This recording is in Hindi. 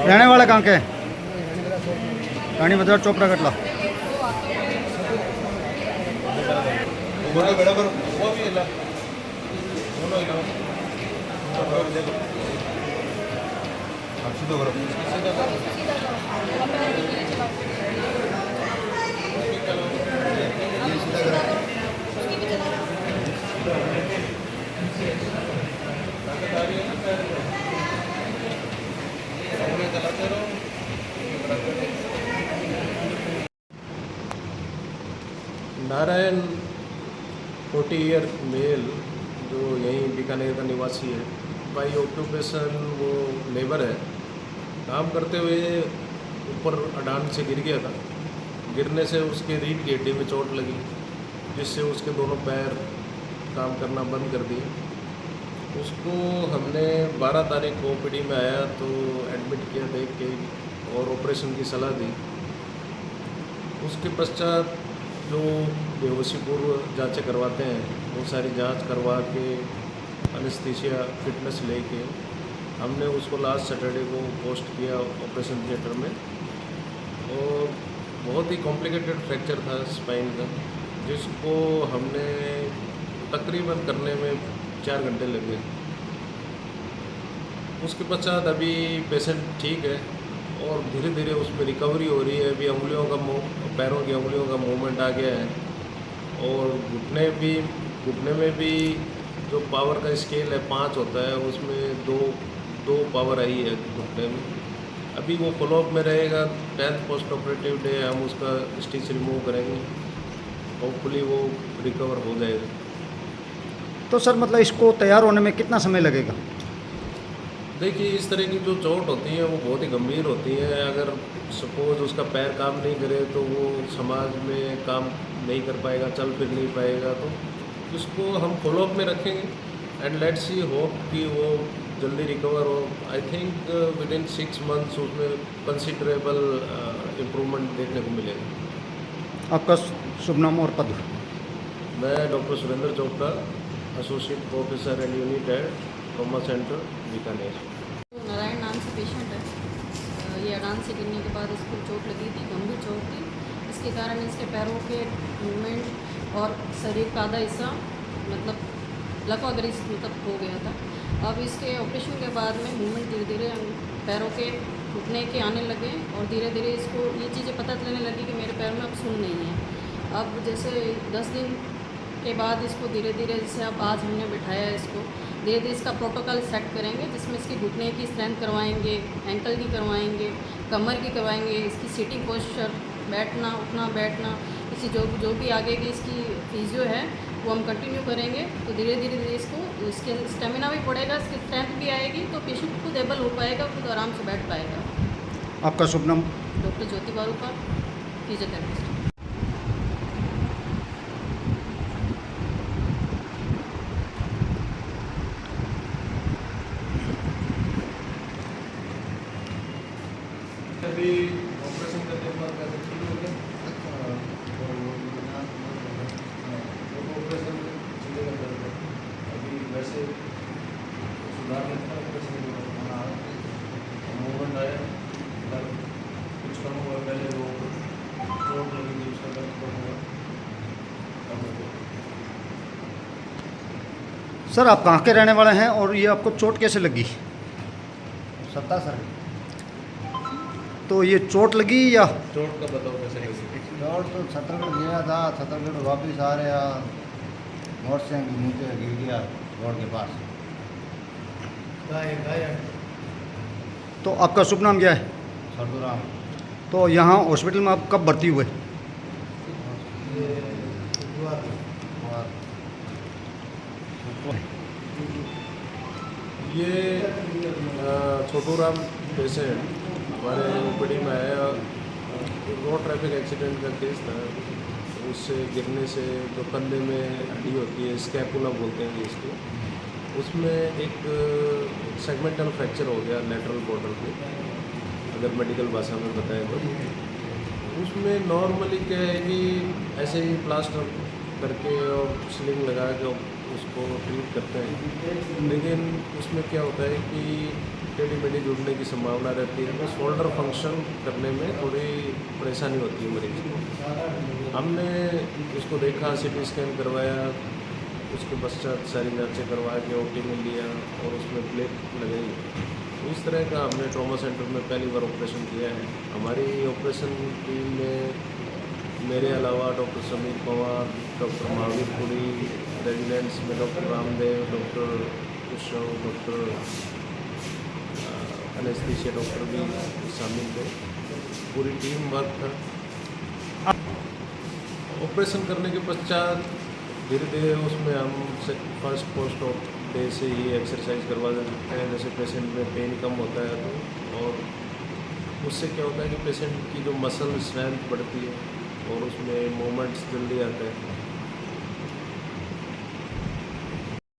रहने वाला कहाँ के? रानी बाजार चोपड़ा कटला। नारायण 40 ईयर मेल जो यहीं बीकानेर का निवासी है, बाई ऑक्यूपेशन वो लेबर है। काम करते हुए ऊपर अडान से गिर गया था। गिरने से उसके रीढ़ की हड्डी में चोट लगी, जिससे उसके दोनों पैर काम करना बंद कर दिए। उसको हमने 12 तारीख को ओपीडी में आया तो एडमिट किया, देख के और ऑपरेशन की सलाह दी। उसके पश्चात जो बेहोशी पूर्व जांचें करवाते हैं वो सारी जांच करवा के एनेस्थीसिया फिटनेस लेके हमने उसको लास्ट सैटरडे को पोस्ट किया ऑपरेशन थिएटर में। और बहुत ही कॉम्प्लिकेटेड फ्रैक्चर था स्पाइन का, जिसको हमने तकरीबन करने में 4 घंटे लगे। उसके पश्चात अभी पेशेंट ठीक है और धीरे धीरे उसमें रिकवरी हो रही है। अभी उंगलियों का पैरों की उंगलियों का मूवमेंट आ गया है और घुटने में भी जो पावर का स्केल है 5 होता है, उसमें दो पावर आई है घुटने में। अभी वो फॉलोअप में रहेगा। 10th पोस्ट ऑपरेटिव डे हम उसका स्टिच रिमूव करेंगे, होपफुली वो रिकवर हो जाएगा। तो सर मतलब इसको तैयार होने में कितना समय लगेगा? देखिए, इस तरह की जो चोट होती है वो बहुत ही गंभीर होती है। अगर सपोज उसका पैर काम नहीं करे तो वो समाज में काम नहीं कर पाएगा, चल फिर नहीं पाएगा। तो उसको हम फॉलोअप में रखेंगे एंड लेट्स सी होप कि वो जल्दी रिकवर हो। I think with in 6 months उसमें कंसिडरेबल इम्प्रूवमेंट देखने को मिलेगा। आपका शुभ नाम और पद? मैं doctor Surendra Chopra, associate professor and unit head, trauma centre, Bikaner. Narayan नाम से पेशेंट है। ये अडान से गिरने के बाद इसको चोट लगी थी, गंभीर चोट थी। इसके कारण इसके पैरों के मूवमेंट और शरीर का आधा हिस्सा मतलब लकवाग्रीस मतलब हो गया था। अब इसके ऑपरेशन के बाद में मूवमेंट धीरे धीरे पैरों के घुटने के आने लगे और धीरे धीरे इसको ये चीज़ें पता चलने लगी कि मेरे पैर में अब सुन नहीं है। अब जैसे 10 दिन के बाद इसको धीरे धीरे, जैसे अब आज हमने बिठाया है इसको, धीरे धीरे इसका प्रोटोकॉल सेट करेंगे, जिसमें इसकी घुटने की स्ट्रेंथ करवाएंगे, एंकल की करवाएंगे, कमर की करवाएंगे, इसकी सीटिंग पोस्चर, बैठना उठना बैठना, इसी जो भी आगे की इसकी फिजियो है वो हम कंटिन्यू करेंगे। तो धीरे धीरे इसको इसके स्टेमिना भी बढ़ेगा, इसकी स्ट्रेंथ भी आएगी, तो पेशेंट खुद एबल हो पाएगा, खुद आराम से बैठ पाएगा। आपका शुभ नाम? डॉक्टर ज्योति बारूका, फिजियोथेरेपिस्ट। अभी ऑपरेशन करने के बाद कैसे ठीक हो गया वो ऑपरेशन चलेगा दर्द है। अभी वैसे सुधार लगता है ऑपरेशन के बाद मूवमेंट आया, दर्द कुछ कम हुआ। पहले वो चोट लगी थी उसका दर्द कम हुआ, कम हो गया। सर आप कहाँ के रहने वाले हैं और ये आपको चोट कैसे लगी? सत्ता सर, तो ये चोट लगी या? चोट का बताओ कैसे लगी? चोट तो छत्तीसगढ़ गया था, छत्तीसगढ़ वापस आ रहा, मोटरसाइकिल नीचे गिर गया रोड के पास। तो आपका शुभ नाम क्या है? सरदुराम। तो यहाँ हॉस्पिटल में आप कब भर्ती हुए? ये छोटू राम पेशेंट हमारे ओपीडी में आया। रोड ट्रैफिक एक्सीडेंट का केस था। उससे गिरने से जो कंधे में हड्डी होती है, स्कैपुला बोलते हैं इसको, उसमें एक सेगमेंटल फ्रैक्चर हो गया लेटरल बॉर्डर पे, अगर मेडिकल भाषा में बताएं तो। उसमें नॉर्मली क्या है कि ऐसे ही प्लास्टर करके और स्लिंग लगा के उसको ट्रीट करते हैं, लेकिन उसमें क्या होता है कि टेढ़ी मेढ़ी जुड़ने की संभावना रहती है, तो शोल्डर फंक्शन करने में थोड़ी परेशानी होती है मरीज को। हमने उसको देखा, सीटी स्कैन करवाया, उसके पश्चात सारी जांचें करवा के ओटी में लिया और उसमें प्लेट लगाई। इस तरह का हमने ट्रॉमा सेंटर में पहली बार ऑपरेशन किया है। हमारी ऑपरेशन टीम में मेरे अलावा doctor Sameer Pawar, doctor Mahavir Puri, residents में doctor Ramdev, doctor Kushav, doctor anaesthesia doctor भी शामिल थे। पूरी टीम वर्क था। ऑपरेशन करने के पश्चात धीरे धीरे उसमें हम फर्स्ट पोस्ट ऑप डे से ही एक्सरसाइज करवा सकते हैं, जैसे पेशेंट में पेन कम होता है तो, और उससे क्या होता है कि पेशेंट की जो मसल स्ट्रेंथ बढ़ती है और उसमें मूवमेंट्स जल्दी आते हैं।